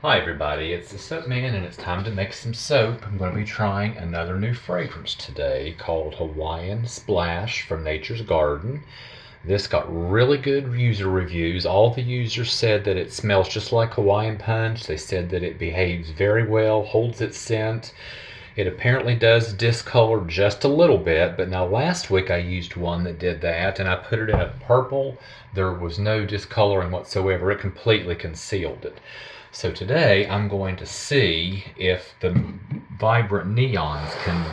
Hi everybody, it's the Soap Man and it's time to make some soap. I'm going to be trying another new fragrance today called Hawaiian Splash from Nature's Garden. This got really good user reviews. All the users said that it smells just like Hawaiian Punch. They said that it behaves very well, holds its scent. It apparently does discolor just a little bit, but now last week I used one that did that and I put it in a purple. There was no discoloring whatsoever. It completely concealed it. So today I'm going to see if the vibrant neons can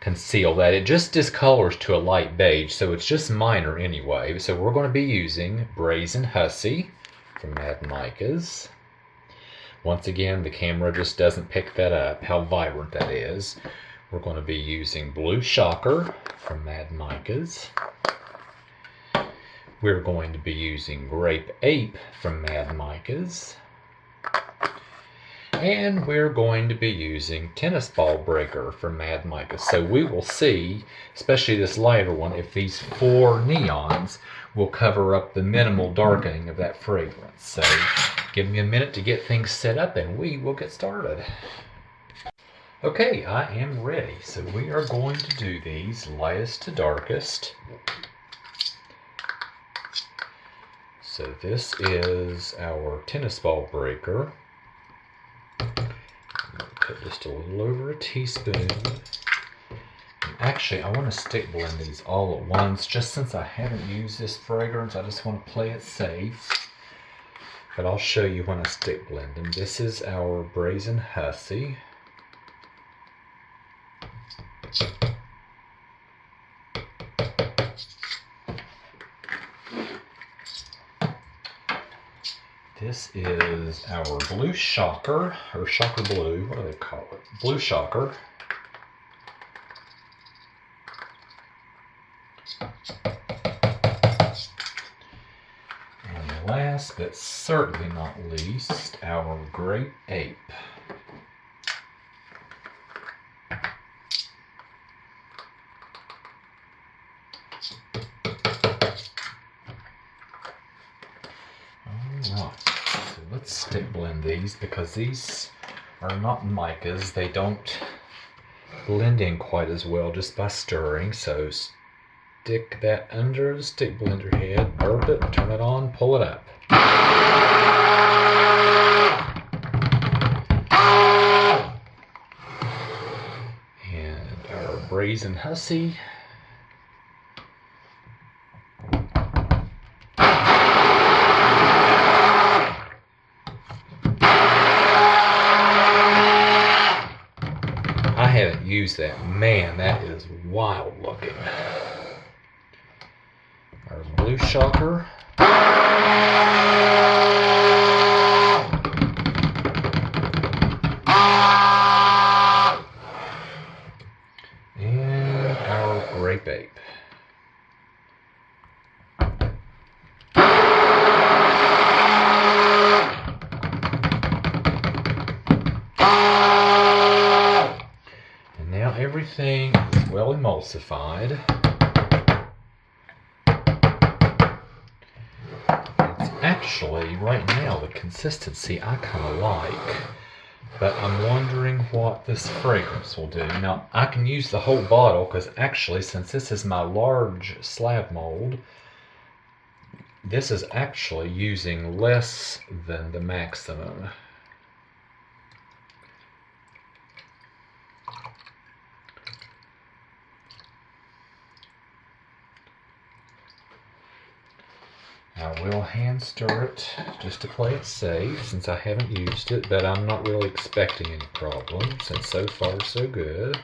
conceal that. It just discolors to a light beige, so it's just minor anyway. So we're going to be using Brazen Hussy from Mad Micas. Once again, the camera just doesn't pick that up, how vibrant that is. We're going to be using Blue Shocker from Mad Micas. We're going to be using Grape Ape from Mad Micas. And we're going to be using Tennis Ball Breaker from Mad Micas. So we will see, especially this lighter one, if these four neons will cover up the minimal darkening of that fragrance. So give me a minute to get things set up and we will get started. Okay, I am ready. So we are going to do these lightest to darkest. So this is our Tennis Ball Breaker. Put just a little over a teaspoon. And actually, I want to stick blend these all at once, just since I haven't used this fragrance. I just want to play it safe. But I'll show you when I stick blend them. This is our Brazen Hussy. This is our Blue Shocker, or Shocker Blue, what do they call it? Blue Shocker. And last but certainly not least, our Grape Ape. Alright. Let's stick blend these because these are not micas. They don't blend in quite as well just by stirring. So stick that under the stick blender head, burp it, turn it on, pull it up. And our Brazen Hussy. I haven't used that. Man, that is wild looking. Our Blue Shocker. And our Grape Ape. Everything is well emulsified. It's actually, right now, the consistency I kind of like, but I'm wondering what this fragrance will do. Now, I can use the whole bottle because actually, since this is my large slab mold, this is actually using less than the maximum. I will hand stir it just to play it safe since I haven't used it, but I'm not really expecting any problems, and so far so good.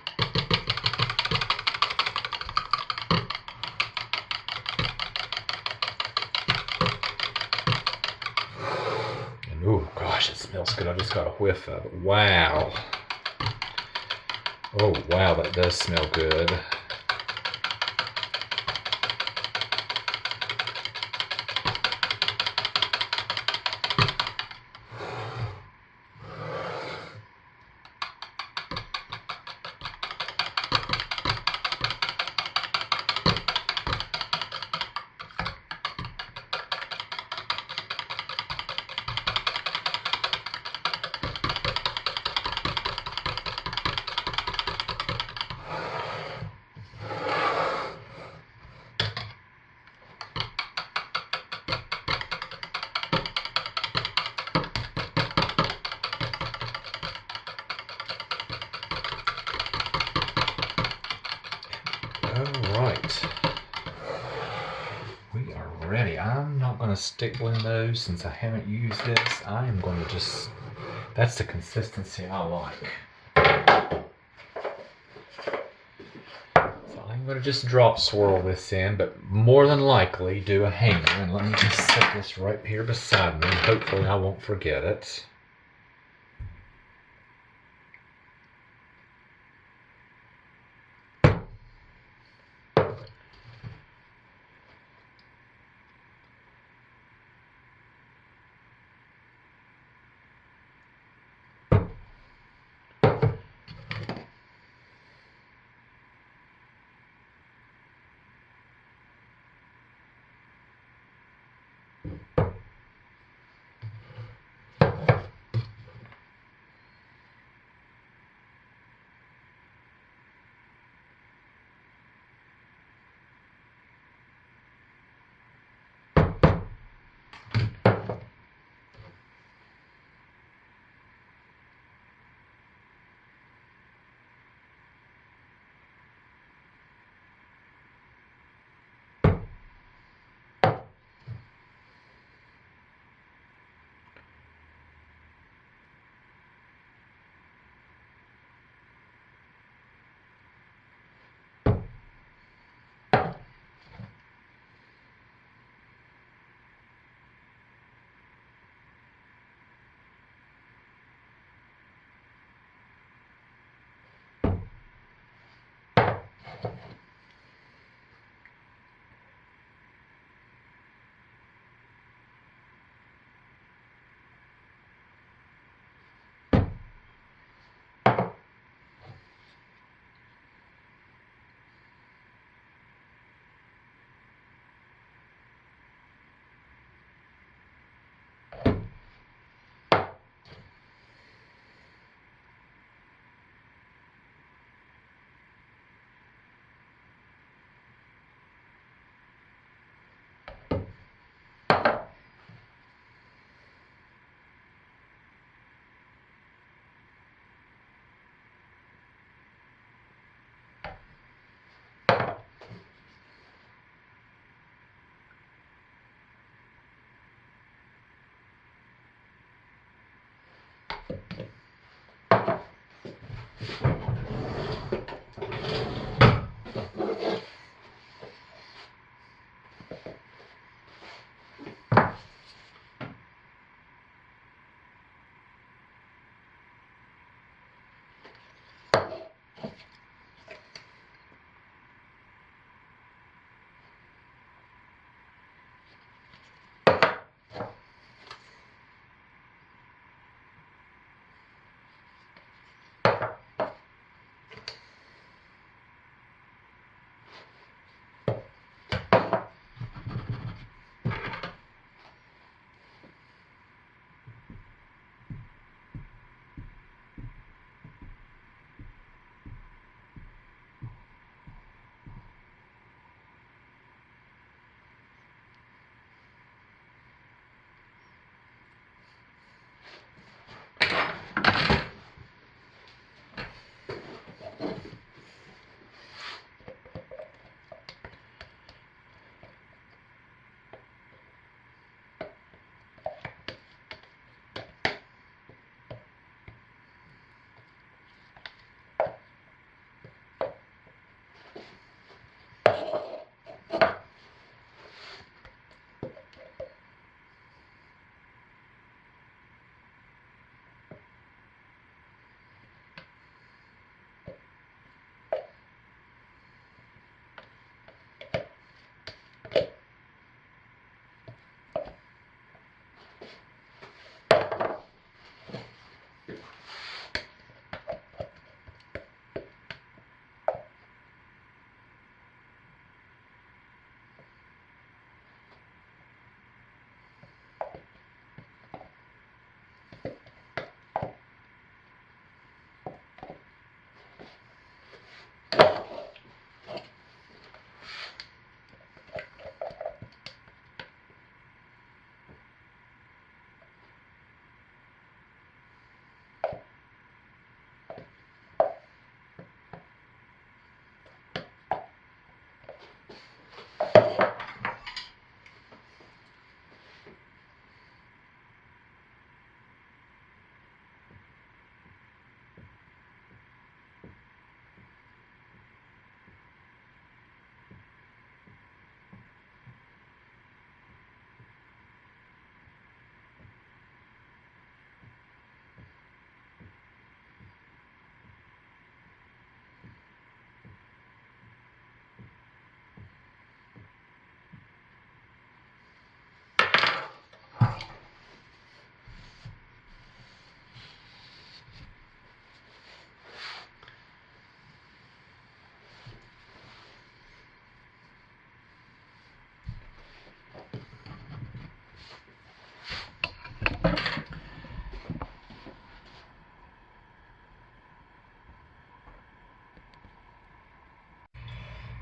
And oh gosh, it smells good. I just got a whiff of it. Wow. Oh wow, that does smell good. going to stick blend those since I haven't used this. I am going to just, that's the consistency I like. So I'm going to just drop swirl this in, but more than likely do a hanger. And let me just set this right here beside me. Hopefully I won't forget it.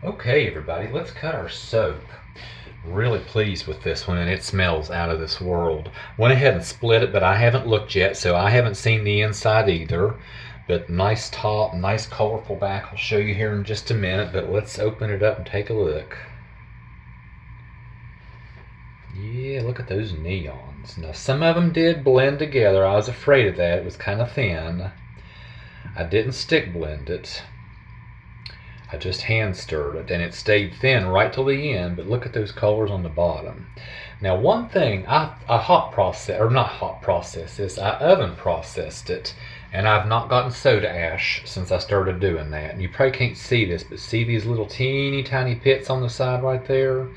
Okay, everybody, let's cut our soap. Really pleased with this one, and it smells out of this world. Went ahead and split it, but I haven't looked yet, so I haven't seen the inside either. But nice top, nice colorful back. I'll show you here in just a minute, but let's open it up and take a look. Yeah, look at those neons. Now, some of them did blend together. I was afraid of that. It was kind of thin. I didn't stick blend it. I just hand stirred it, and it stayed thin right till the end, but look at those colors on the bottom. Now, one thing, I oven processed it, and I've not gotten soda ash since I started doing that. And you probably can't see this, but see these little teeny tiny pits on the side right there?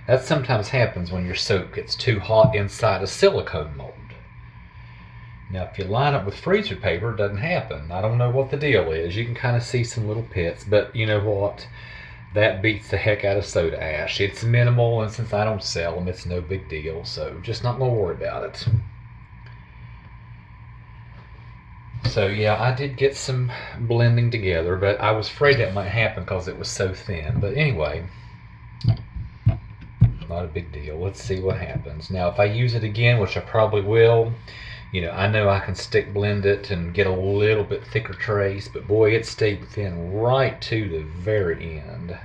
That sometimes happens when your soap gets too hot inside a silicone mold. Now, if you line up with freezer paper, it doesn't happen. I don't know what the deal is. You can kind of see some little pits, but you know what? That beats the heck out of soda ash. It's minimal, and since I don't sell them, it's no big deal, so just not going to worry about it. So yeah, I did get some blending together, but I was afraid that might happen because it was so thin. But anyway, not a big deal. Let's see what happens. Now, if I use it again, which I probably will, you know, I know I can stick blend it and get a little bit thicker trace, but boy, it stayed thin right to the very end.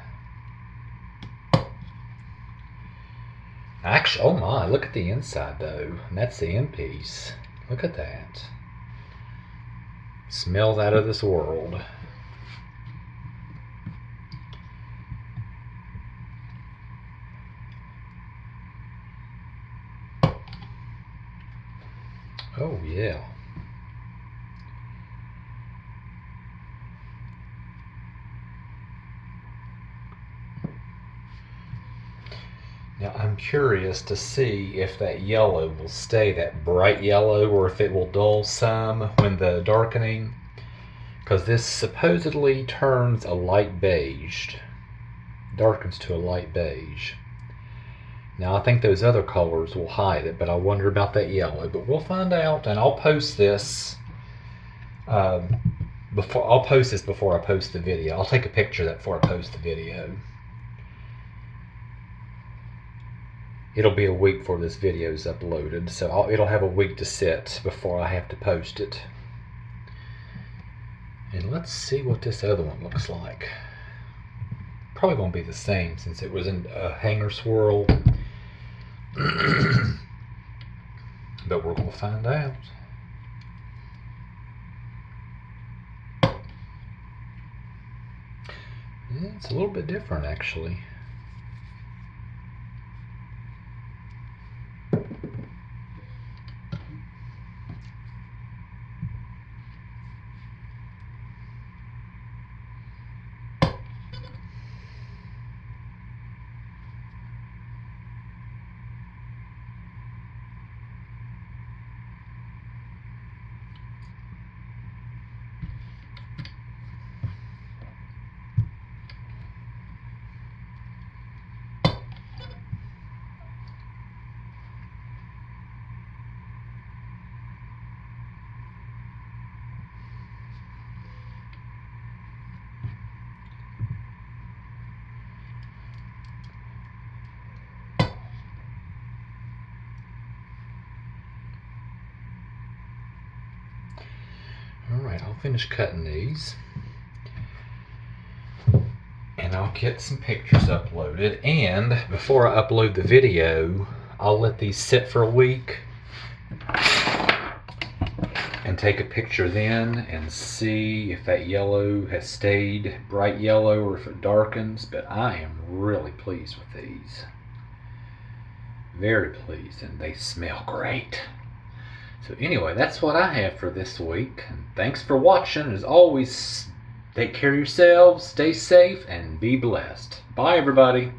Actually, oh my, look at the inside though. And that's the end piece. Look at that. Smells out of this world. Oh yeah. Now I'm curious to see if that yellow will stay that bright yellow or if it will dull some when the darkening, because this supposedly turns a light beige, darkens to a light beige. Now I think those other colors will hide it, but I wonder about that yellow. But we'll find out, and I'll post this before I post the video. I'll take a picture of that before I post the video. It'll be a week before this video is uploaded, so it'll have a week to sit before I have to post it. And let's see what this other one looks like. Probably won't be the same since it was in a hanger swirl. But we're going to find out. Yeah, it's a little bit different actually. Alright, I'll finish cutting these. And I'll get some pictures uploaded. And before I upload the video, I'll let these sit for a week and take a picture then and see if that yellow has stayed bright yellow or if it darkens. But I am really pleased with these. Very pleased, and they smell great. So anyway, that's what I have for this week. And thanks for watching. As always, take care of yourselves, stay safe, and be blessed. Bye, everybody.